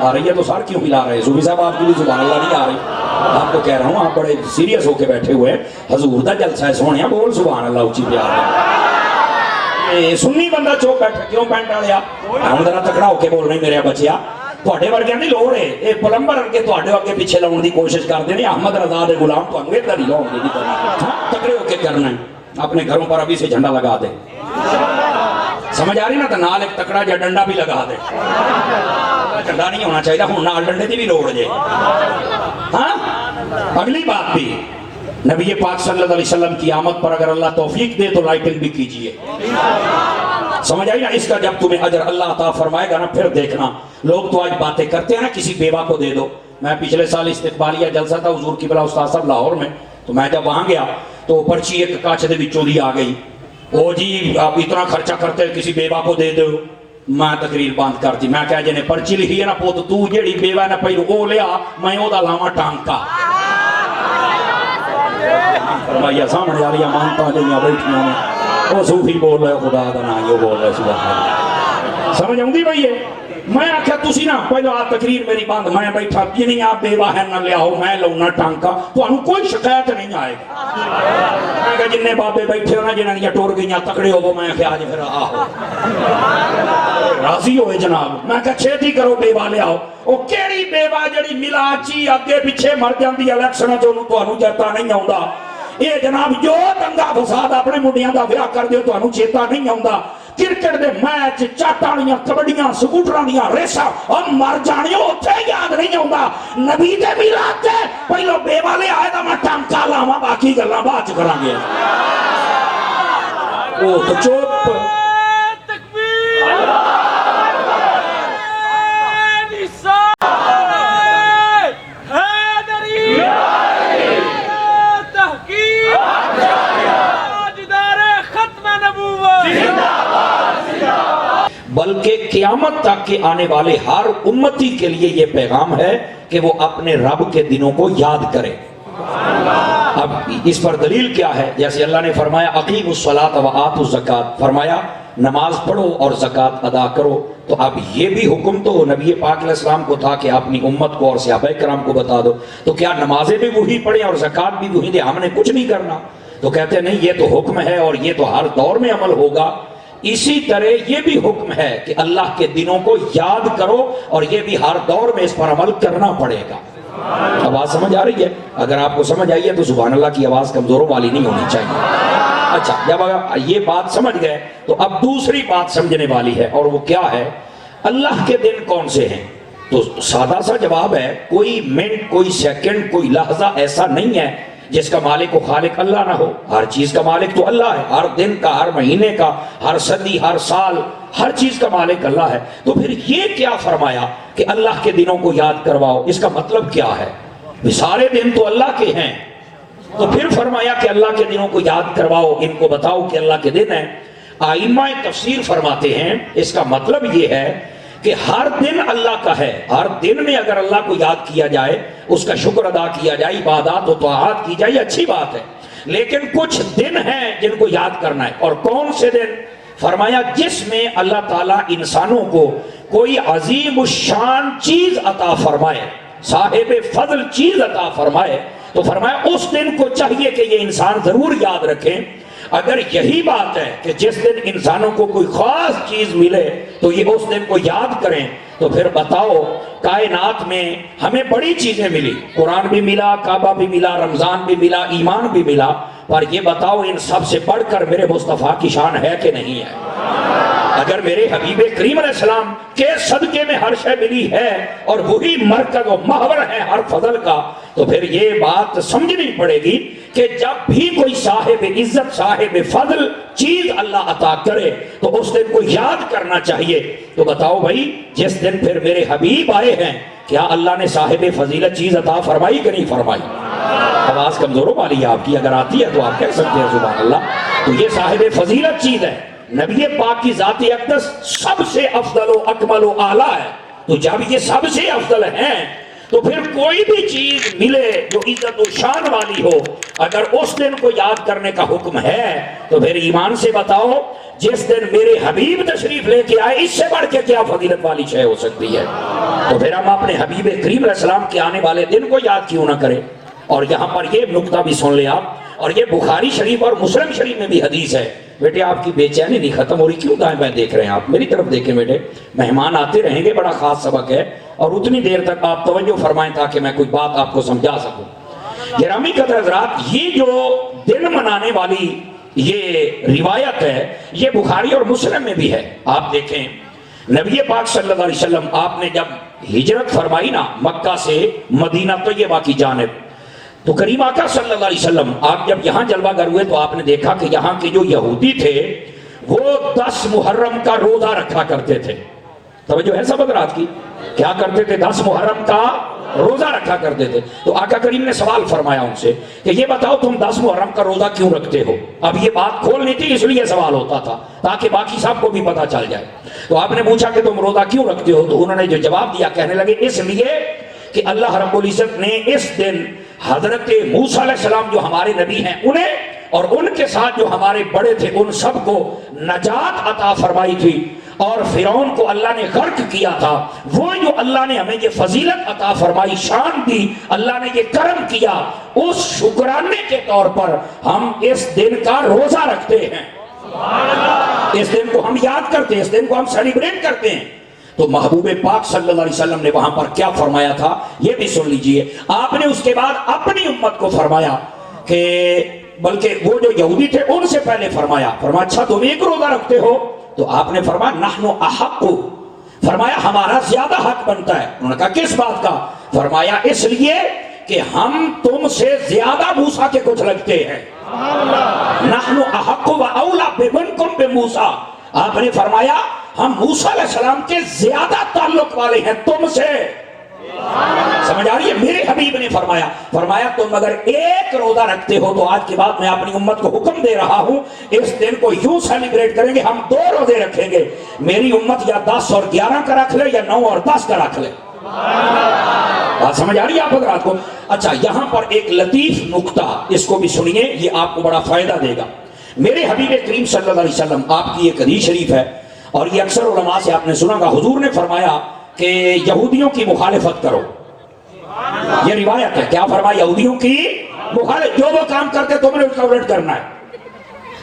آ رہی ہے تو سر کیوں ہلا رہے ہیں؟ صوفی صاحب آپ کے لیے سبحان اللہ نہیں آ رہی؟ آپ کو کہہ رہا ہوں آپ بڑے سیریس ہو کے بیٹھے ہوئے ہیں، حضور دا جلسہ ہے سونے بول سبحان اللہ اچھی پیار ہے۔ سنی بندہ چوک بیٹھا کیوں پینٹ آ لیا؟ ہم ذرا تکڑا ہو کے بول رہے ہیں میرے بچیا، تھوڑے ورگیاں دی لوڑ ہے، اے پلمبر کے تھوڑے اگے پیچھے لاؤن دی کوشش کرتے ہیں، احمد رضا دے غلام تانوں ادھر ہی لاؤن گے، تکڑے ہو کے کرنا ہے۔ اپنے گھروں پر ابھی سے جھنڈا لگا دے، سمجھ آ رہی نا؟ تو نال ایک تکڑا جا ڈنڈا بھی لگا دے، جھنڈا نہیں ہونا چاہیے ہوں نال ڈنڈے دی بھی لوڑ جے۔ ہاں اگلی بات بھی، نبی پاک صلی اللہ علیہ وسلم کی آمد پر اگر اللہ توفیق دے تو لائٹنگ بھی کیجئے، سمجھ آئی نا؟ اس کا جب تمہیں اجر اللہ عطا فرمائے گا نا پھر دیکھنا۔ لوگ تو آج باتیں کرتے ہیں نا کسی بیوہ کو دے دو۔ میں پچھلے سال استقبالیہ جلسہ تھا حضور قبلہ استاد صاحب لاہور میں، تو میں جب وہاں گیا تو پرچی ایک کاچ دے وچوں دی آ گئی، او جی آپ اتنا خرچہ کرتے کسی بیوہ کو دے دو۔ میں تقریر بند کرتی، میں کہا جنے پرچی لکھی ہے نا پوت تو جیڑی بیوہ نہ پہلو او لیا میں او دا لاواں ٹانکا۔ فرمایا سامنے والی امانتاں جڑیاں بیٹھیاں نے او صوفی بول رہے خدا دا نام جو بول رہے سبحان اللہ۔ سمجھ آؤندی بھئی ہے؟ میں آکھیا تسی نا پہلو آ تقریر میری بند، میں بیٹھا جنہیں آپ بیوہ ہے نہ لیاؤ میں لاؤنا ٹانکا، تو انہوں کوئی شکایت نہیں آئے گا۔ میں کہا جنہیں بابے بیٹھے ہو نا جنہیں یہ ٹور گئیاں تکڑے ہو وہ میں کہا آج پھر آہو راضی ہوئے جناب۔ میں کہا چھیتی کرو بیوہ لے آؤ۔ او کیڑی بیوہ جڑی ملا چی اگے پیچھے مر جاندی الیکشن جو انہوں تو انہوں جاتا نہیں آؤں دا۔ یہ جناب جو دنگا فساد اپنے مڈیاں دا بیاہ کر دیو تو انہوں چیتا نہیں آؤں دا۔ کرکٹ دے میچ چاٹانیاں کبڑیاں سکوٹرانیاں ریسا اور مر جانیوں اتھے یاد نہیں آؤں دا۔ نبی دے میلاد تے پہلو بیوہ لے آئے دا میں ٹانکا لاما باقی گلنا باچ کران گے۔ او تو چوپ بلکہ قیامت تک کے آنے والے ہر امتی کے لیے یہ پیغام ہے کہ وہ اپنے رب کے دنوں کو یاد کرے۔ اب اس پر دلیل کیا ہے؟ جیسے اللہ نے فرمایا اقیموا الصلاۃ وآتوا الزکاۃ، فرمایا نماز پڑھو اور زکوٰۃ ادا کرو، تو اب یہ بھی حکم تو نبی پاک علیہ السلام کو تھا کہ اپنی امت کو اور صحابہ کرام کو بتا دو، تو کیا نمازیں بھی وہی پڑھیں اور زکوٰۃ بھی وہی دیں؟ ہم نے کچھ نہیں کرنا؟ تو کہتے ہیں نہیں یہ تو حکم ہے اور یہ تو ہر دور میں عمل ہوگا۔ اسی طرح یہ بھی حکم ہے کہ اللہ کے دنوں کو یاد کرو اور یہ بھی ہر دور میں اس پر عمل کرنا پڑے گا۔ آواز سمجھ آ رہی ہے؟ اگر آپ کو سمجھ آئی ہے تو سبحان اللہ کی آواز کمزوروں والی نہیں ہونی چاہیے۔ اچھا جب یہ بات سمجھ گئے تو اب دوسری بات سمجھنے والی ہے، اور وہ کیا ہے؟ اللہ کے دن کون سے ہیں؟ تو سادہ سا جواب ہے کوئی منٹ کوئی سیکنڈ کوئی لحظہ ایسا نہیں ہے جس کا مالک و خالق اللہ نہ ہو۔ ہر چیز کا مالک تو اللہ ہے، ہر دن کا، ہر مہینے کا، ہر صدی، ہر سال، ہر چیز کا مالک اللہ ہے۔ تو پھر یہ کیا فرمایا کہ اللہ کے دنوں کو یاد کرواؤ؟ اس کا مطلب کیا ہے؟ سارے دن تو اللہ کے ہیں، تو پھر فرمایا کہ اللہ کے دنوں کو یاد کرواؤ، ان کو بتاؤ کہ اللہ کے دن ہیں۔ ائمہ تفسیر فرماتے ہیں اس کا مطلب یہ ہے کہ ہر دن اللہ کا ہے، ہر دن میں اگر اللہ کو یاد کیا جائے، اس کا شکر ادا کیا جائے، عبادات و طاعات کی جائے، اچھی بات ہے، لیکن کچھ دن ہیں جن کو یاد کرنا ہے۔ اور کون سے دن؟ فرمایا جس میں اللہ تعالیٰ انسانوں کو کوئی عظیم الشان چیز عطا فرمائے، صاحب فضل چیز عطا فرمائے، تو فرمایا اس دن کو چاہیے کہ یہ انسان ضرور یاد رکھیں۔ اگر یہی بات ہے کہ جس دن انسانوں کو کوئی خاص چیز ملے تو یہ اس دن کو یاد کریں، تو پھر بتاؤ کائنات میں ہمیں بڑی چیزیں ملی، قرآن بھی ملا، کعبہ بھی ملا، رمضان بھی ملا، ایمان بھی ملا، پر یہ بتاؤ ان سب سے بڑھ کر میرے مصطفیٰ کی شان ہے کہ نہیں ہے؟ اگر میرے حبیب کریم علیہ السلام کے صدقے میں ہر شے ملی ہے اور وہی مرکز و محور ہے ہر فضل کا، تو پھر یہ بات سمجھنی پڑے گی کہ جب بھی کوئی صاحب عزت صاحب فضل چیز اللہ عطا کرے تو اس دن کو یاد کرنا چاہیے۔ تو بتاؤ بھائی جس دن پھر میرے حبیب آئے ہیں، کیا اللہ نے صاحب فضیلت چیز عطا فرمائی کہ نہیں فرمائی؟ آواز کمزوروں والی ہے آپ کی، اگر آتی ہے تو آپ کہہ سکتے ہیں سبحان اللہ۔ تو یہ صاحب فضیلت چیز ہے، نبی پاک کی ذات اقدس سب سے افضل و اکمل و اعلیٰ ہے۔ تو جب یہ سب سے افضل ہیں تو پھر کوئی بھی چیز ملے جو عزت و شان والی ہو، اگر اس دن کو یاد کرنے کا حکم ہے تو پھر ایمان سے بتاؤ جس دن میرے حبیب تشریف لے کے آئے اس سے بڑھ کے کیا فضیلت والی شے ہو سکتی ہے؟ تو پھر ہم اپنے حبیب کریم علیہ السلام کے آنے والے دن کو یاد کیوں نہ کریں؟ اور یہاں پر یہ نقطہ بھی سن لیں آپ، اور یہ بخاری شریف اور مسلم شریف میں بھی حدیث ہے۔ بیٹے آپ کی بے چینی نہیں ختم ہو رہی، کیوں دائیں بائیں دیکھ رہے ہیں آپ؟ میری طرف دیکھیں بیٹے، مہمان آتے رہیں گے، بڑا خاص سبق ہے، اور اتنی دیر تک آپ توجہ فرمائیں تاکہ میں کوئی بات آپ کو سمجھا سکوں۔ گرامی قدر حضرات، یہ جو دن منانے والی یہ روایت ہے یہ بخاری اور مسلم میں بھی ہے۔ آپ دیکھیں نبی پاک صلی اللہ علیہ وسلم آپ نے جب ہجرت فرمائی نا مکہ سے مدینہ طیبہ کی جانب، تو کریم آقا صلی اللہ علیہ وسلم آپ جب یہاں جلوہ گر ہوئے تو آپ نے دیکھا کہ یہاں کے جو یہودی تھے وہ 10 محرم کا روزہ رکھا کرتے تھے۔ توجہ ہے سب حضرات کی؟ کیا کرتے تھے؟ 10 محرم کا روزہ رکھا کرتے تھے۔ تو آقا کریم نے سوال فرمایا ان سے کہ یہ بتاؤ تم 10 محرم کا روزہ کیوں رکھتے ہو؟ اب یہ بات کھولنی تھی اس لیے سوال ہوتا تھا تاکہ باقی سب کو بھی پتا چل جائے۔ تو آپ نے پوچھا کہ تم روزہ کیوں رکھتے ہو؟ تو انہوں نے جو جواب دیا کہنے لگے اس لیے کہ اللہ رب العزت نے اس دن حضرت موسیٰ علیہ السلام جو ہمارے نبی ہیں انہیں اور ان کے ساتھ جو ہمارے بڑے تھے ان سب کو نجات عطا فرمائی تھی، اور فرعون کو اللہ نے غرق کیا تھا۔ وہ جو اللہ نے ہمیں یہ فضیلت عطا فرمائی، شان دی، اللہ نے یہ کرم کیا، اس شکرانے کے طور پر ہم اس دن کا روزہ رکھتے ہیں۔ اس دن کو ہم یاد کرتے ہیں، اس دن کو ہم سیلیبریٹ کرتے ہیں۔ تو محبوب پاک صلی اللہ علیہ وسلم نے وہاں پر کیا فرمایا تھا یہ بھی سن لیجئے۔ آپ نے اس کے بعد اپنی امت کو فرمایا کہ بلکہ وہ جو یہودی تھے ان سے پہلے فرمایا اچھا تم ایک روزہ رکھتے ہو؟ تو آپ نے فرمایا نحن احق، فرمایا ہمارا زیادہ حق بنتا ہے۔ انہوں نے کہا کس بات کا؟ فرمایا اس لیے کہ ہم تم سے زیادہ موسیٰ کے کچھ لگتے ہیں۔ نحن احق و اولا بمنکم بموسیٰ، آپ نے فرمایا ہم موسیٰ علیہ السلام کے زیادہ تعلق والے ہیں تم سے۔ سمجھ آ رہی ہے؟ میرے حبیب نے فرمایا تم اگر ایک روزہ رکھتے ہو تو آج کے بعد میں اپنی امت کو حکم دے رہا ہوں اس دن کو یوں سیلیبریٹ کریں گے، ہم 2 روزے رکھیں گے، میری امت یا 10 اور 11 کا رکھ لے یا 9 اور 10 کا رکھ لے۔ بات سمجھ آ رہی ہے آپ حضرات کو؟ اچھا یہاں پر ایک لطیف نکتہ اس کو بھی سنیے، یہ آپ کو بڑا فائدہ دے گا۔ میرے حبیب کریم صلی اللہ علیہ وسلم آپ کی ایک حدیث شریف ہے اور یہ اکثر علماء سے آپ نے سنا گا، حضور نے فرمایا کہ یہودیوں کی مخالفت کرو۔ یہ روایت ہے، کیا فرمایا؟ یہودیوں کی مخالفت، جو وہ کام کرتے تم نے اس کا الٹ کرنا ہے۔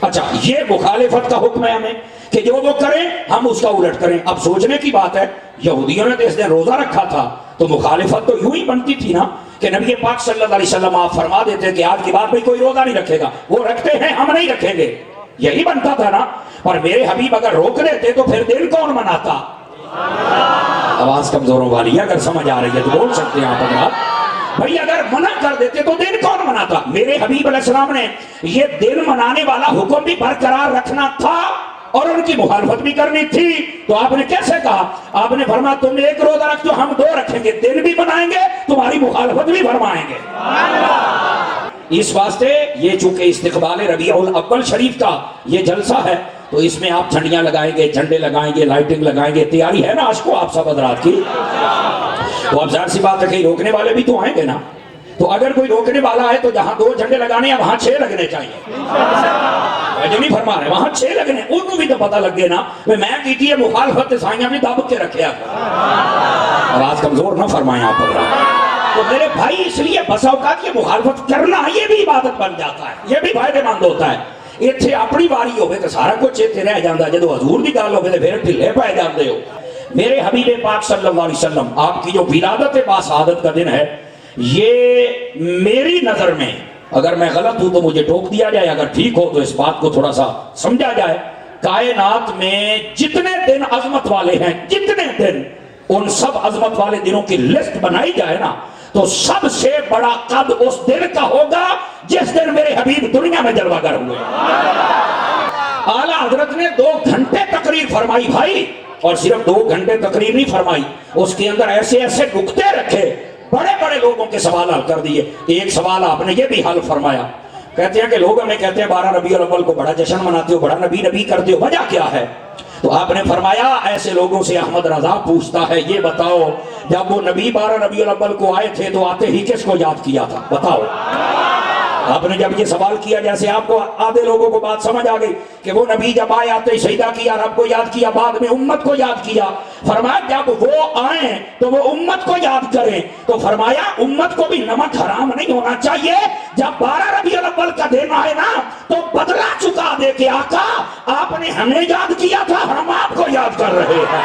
اچھا یہ مخالفت کا حکم ہے ہمیں کہ جو وہ کریں ہم اس کا الٹ کریں۔ اب سوچنے کی بات ہے یہودیوں نے تو اس دن روزہ رکھا تھا تو مخالفت تو یوں ہی بنتی تھی نا کہ نبی پاک صلی اللہ علیہ وسلم آپ فرما دیتے کہ آج کے بعد بھئی کوئی روزہ نہیں رکھے گا، وہ رکھتے ہیں ہم نہیں رکھیں گے، یہی بنتا تھا نا۔ پر میرے حبیب اگر روک دیتے تو پھر دن کون مناتا؟ آواز کمزوروں والی ہے، اگر سمجھ آ رہی ہے تو بول سکتے ہیں آپ حضرات۔ بھئی اگر منع کر دیتے تو دن کون مناتا؟ میرے حبیب علیہ السلام نے یہ دن منانے والا حکم بھی برقرار رکھنا تھا اور ان کی مخالفت بھی کرنی تھی۔ تو آپ نے کیسے کہا؟ آپ نے فرمایا تم ایک روزہ رکھتے ہو، ہم 2 رکھیں گے، دن بھی منائیں گے، تمہاری مخالفت بھی فرمائیں گے۔ اس واسطے یہ چونکہ استقبال ربیع الاول شریف کا یہ جلسہ ہے تو اس میں آپ جھنڈیاں لگائیں گے، جھنڈے لگائیں گے، لائٹنگ لگائیں گے، تیاری ہے نا آج کو آپ سب حضرات کی؟ تو اب ظاہر سی بات ہے کہ روکنے والے بھی تو آئیں گے نا، تو اگر کوئی روکنے والا ہے تو جہاں 2 جھنڈے لگانے ہیں وہاں 6 لگنے چاہیے۔ جو نہیں فرما رہے وہاں 6 لگنے، انہوں بھی تو پتہ لگ گئے نا میں کیتی ہے مخالفت سائیاں بھی دب کے رکھے آپ۔ آواز کمزور نہ فرمائیں آپ حضرات۔ تو میرے بھائی اس لیے بسا اوقات یہ مخالفت کرنا یہ بھی عبادت بن جاتا ہے، یہ بھی فائدے مند ہوتا ہے۔ اتھے اپنی باری ہوئے تو سارا کچھ اتھے رہ جاندہ، جدو حضور دی گال ہوئے تو پھر ڈھلے پائے جاندے ہو۔ میرے حبیب پاک صلی اللہ علیہ وسلم آپ کی جو ولادت باسعادت کا دن ہے یہ میری نظر میں، اگر میں غلط ہوں تو مجھے ٹوک دیا جائے، اگر ٹھیک ہو تو اس بات کو تھوڑا سا سمجھا جائے، کائنات میں جتنے دن عظمت والے ہیں، جتنے دن، ان سب عظمت والے دنوں کی لسٹ بنائی جائے نا تو سب سے بڑا قد اس دن کا ہوگا جس دن میرے حبیب دنیا میں جلوہ گر ہوئے۔ اعلیٰ حضرت نے 2 گھنٹے تقریر فرمائی بھائی، اور صرف 2 گھنٹے تقریر نہیں فرمائی، اس کے اندر ایسے ایسے نکتے رکھے، بڑے بڑے لوگوں کے سوال حل کر دیے۔ ایک سوال آپ نے یہ بھی حل فرمایا، کہتے ہیں کہ لوگ ہمیں کہتے ہیں 12 ربیع الاول کو بڑا جشن مناتے ہو، بڑا نبی نبی کرتے ہو، وجہ کیا ہے؟ تو آپ نے فرمایا ایسے لوگوں سے احمد رضا پوچھتا ہے یہ بتاؤ جب وہ نبی 12 ربیع الاول کو آئے تھے تو آتے ہی کس کو یاد کیا تھا؟ بتاؤ۔ آپ نے جب یہ سوال کیا جیسے آپ کو آدھے لوگوں کو بات سمجھ آ گئی کہ وہ نبی جب آئے آتے ہی سجدہ کیا، رب کو یاد کیا، بعد میں امت کو یاد کیا۔ فرمایا جب وہ آئیں تو وہ امت کو یاد کریں، تو فرمایا امت کو بھی نمک حرام نہیں ہونا چاہیے۔ جب 12 ربیع الاول کا دن آئے نا تو بدلہ چکا دے کے آقا آپ نے ہمیں یاد کیا تھا، ہم آپ کو یاد کر رہے ہیں۔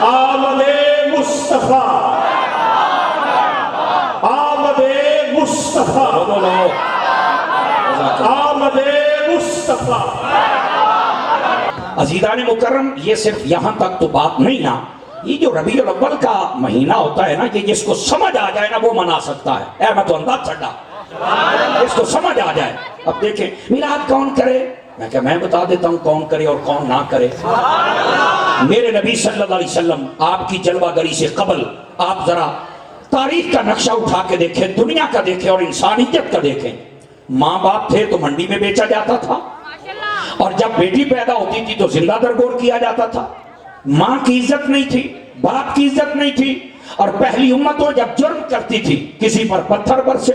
آمد مصطفیٰ، آمد مصطفیٰ، آمد مصطفیٰ۔ عزیزان مکرم یہ صرف یہاں تک تو بات نہیں نا، یہ جو ربیع الاول کا مہینہ ہوتا ہے نا، یہ جس کو سمجھ آ جائے نا وہ منا سکتا ہے۔ اے میں تو انداز چھڑا جس کو سمجھ آ جائے۔ اب دیکھیں میلاد کون کرے، میں کہ میں بتا دیتا ہوں کون کرے اور کون نہ کرے۔ میرے نبی صلی اللہ علیہ وسلم آپ کی جلوہ گری سے قبل آپ ذرا تاریخ کا نقشہ اٹھا کے دیکھیں، دنیا کا دیکھیں اور انسانیت کا دیکھیں۔ ماں باپ تھے تو منڈی میں بیچا جاتا تھا، اور جب بیٹی پیدا ہوتی تھی تو زندہ درگور کیا جاتا تھا۔ ماں کی عزت نہیں تھی، باپ کی عزت نہیں تھی، اور پہلی امتوں جب جرم کرتی تھی کسی پر پتھر برسے،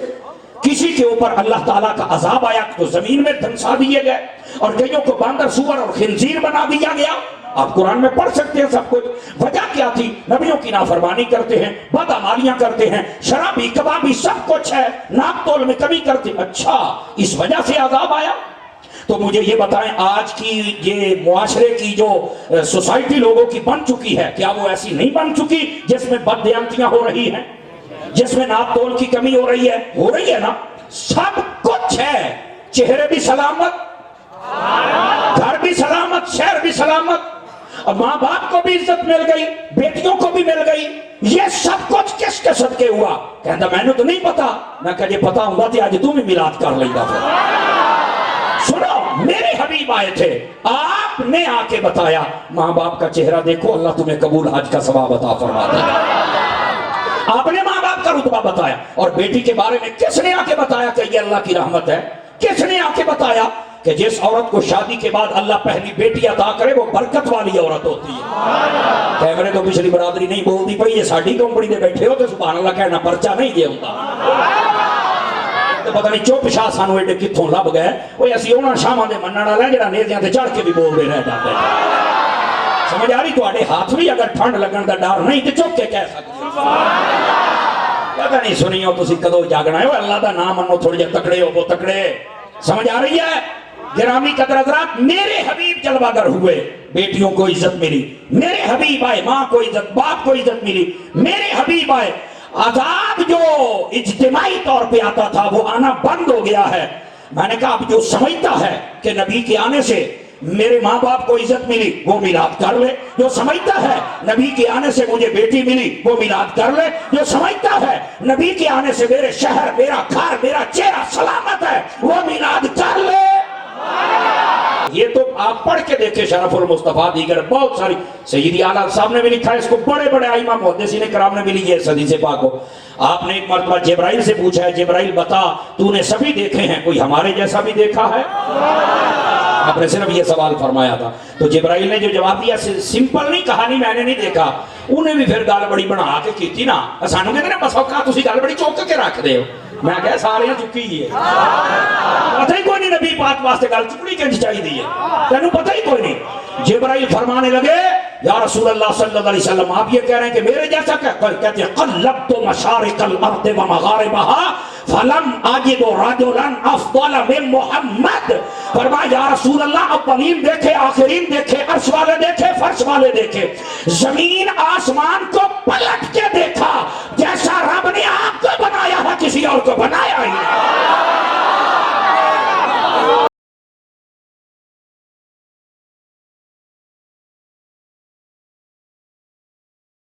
کسی کے اوپر اللہ تعالیٰ کا عذاب آیا تو زمین میں دھنسا دیے گئے، اور کئیوں کو باندر، سور اور خنزیر بنا دیا گیا۔ آپ قرآن میں پڑھ سکتے ہیں سب کچھ۔ وجہ کیا تھی؟ نبیوں کی نافرمانی کرتے ہیں، بدعمالیاں کرتے ہیں، شرابی کبابی سب کچھ ہے، ناپ تول میں کمی کرتے۔ اچھا اس وجہ سے عذاب آیا؟ تو مجھے یہ بتائیں آج کی یہ معاشرے کی جو سوسائٹی لوگوں کی بن چکی ہے، کیا وہ ایسی نہیں بن چکی جس میں بددیانتیاں ہو رہی ہیں، جس میں ناپ تول کی کمی ہو رہی ہے نا؟ سب کچھ ہے، چہرے بھی سلامت، گھر بھی سلامت، شہر بھی سلامت، اور ماں باپ کو بھی عزت مل گئی، بیٹیوں کو بھی مل گئی۔ یہ سب کچھ کس کے صدقے ہوا؟ کہتا میں نے تو نہیں پتا۔ میں کہا یہ پتا ہوں گا آج تم ہی میلاد کر لیں گا۔ سنو میرے حبیب آئے تھے، آپ نے آ کے بتایا ماں باپ کا چہرہ دیکھو اللہ تمہیں قبول حج کا ثواب عطا فرما دے۔ آپ نے ماں باپ کا رتبہ بتایا، اور بیٹی کے بارے میں کس نے آ کے بتایا کہ یہ اللہ کی رحمت ہے؟ کس نے آ کے بتایا کہ جس عورت کو شادی کے بعد اللہ پہلی بیٹی عطا کرے وہ برکت والی عورت ہوتی ہے؟ کیمرے تو پچھلی برادری نہیں بولتی پئی، یہ ساڈی کمپنی دے بیٹھے ہو تو سبحان اللہ کہنا پرچا نہیں یہ ہوتا۔ تو پتہ نہیں چوپ شاہ سانو ایڈے کتھوں لب گئے، وہ ایسی اونا شامہ دے منن والا ہے جڑا نیزیاں تے چڑھ کے بھی بول دے رہ جاتے ہیں۔ سمجھ آ رہی تواڈے ہاتھ بھی اگر ٹھنڈ لگن دا ڈر نہیں تے چوک کے کہہ سکتے۔ پتہ نہیں سنی ہو تسی کدو جاگنا ہے، اللہ دا نام منو تھوڑے جے تکڑے ہو وہ تکڑے۔ سمجھ آ رہی ہے؟ گرامی قدر حضرات، میرے حبیب جلوہ گر ہوئے، بیٹیوں کو عزت ملی، میرے حبیب آئے، ماں کو عزت، باپ کو عزت ملی، میرے حبیب آئے۔ عذاب جو اجتماعی طور پہ آتا تھا وہ آنا بند ہو گیا ہے۔ میں نے کہا اب جو سمجھتا ہے کہ نبی کے آنے سے میرے ماں باپ کو عزت ملی وہ میلاد کر لے، جو سمجھتا ہے نبی کے آنے سے مجھے بیٹی ملی وہ میلاد کر لے، جو سمجھتا ہے نبی کے آنے سے میرے شہر، میرا گھر، میرا چہرہ سلامت ہے وہ میلاد کر لے۔ یہ تو آپ پڑھ کے دیکھیں شرف المصطفیٰ دیگر بہت ساری، سیدی اعلیٰ صاحب نے بھی لکھا ہے اس کو، بڑے بڑے ائمہ محدثین کرام نے بھی لکھی ہے اس حدیث پاک کو۔ آپ نے ایک مرتبہ جبرائیل سے پوچھا ہے جبرائیل بتا تو نے سبھی دیکھے ہیں، کوئی ہمارے جیسا بھی دیکھا ہے؟ آپ نے صرف یہ سوال فرمایا تھا، تو جبرائیل نے جو جواب دیا سمپل نہیں، کہانی میں نے نہیں دیکھا، انہیں بھی پھر گل بڑی بنا کے کی تھی نا، سانو کہتے ہیں بس اوقات تسی گل بڑی چوک کے رکھ دے ہو۔ میں کہا سارے چکی ہی ہے، پتہ ہی کوئی نہیں نبی پاک واسطے گل چکڑی کنج چاہی دی ہے، تینوں پتہ ہی کوئی نہیں۔ جبرائیل فرمانے لگے یا رسول اللہ صلی اللہ علیہ وسلم آپ یہ کہہ رہے ہیں کہ میرے جیسا کہتے ہیں قلبت مشارق الارض ومغاربها فلم اجد رجلا افضل من محمد۔ فرمایا یا رسول اللہ اولین دیکھے، آخرین دیکھے، عرش والے دیکھے، فرش والے دیکھے، زمین آسمان کو پلٹ کے دیکھا،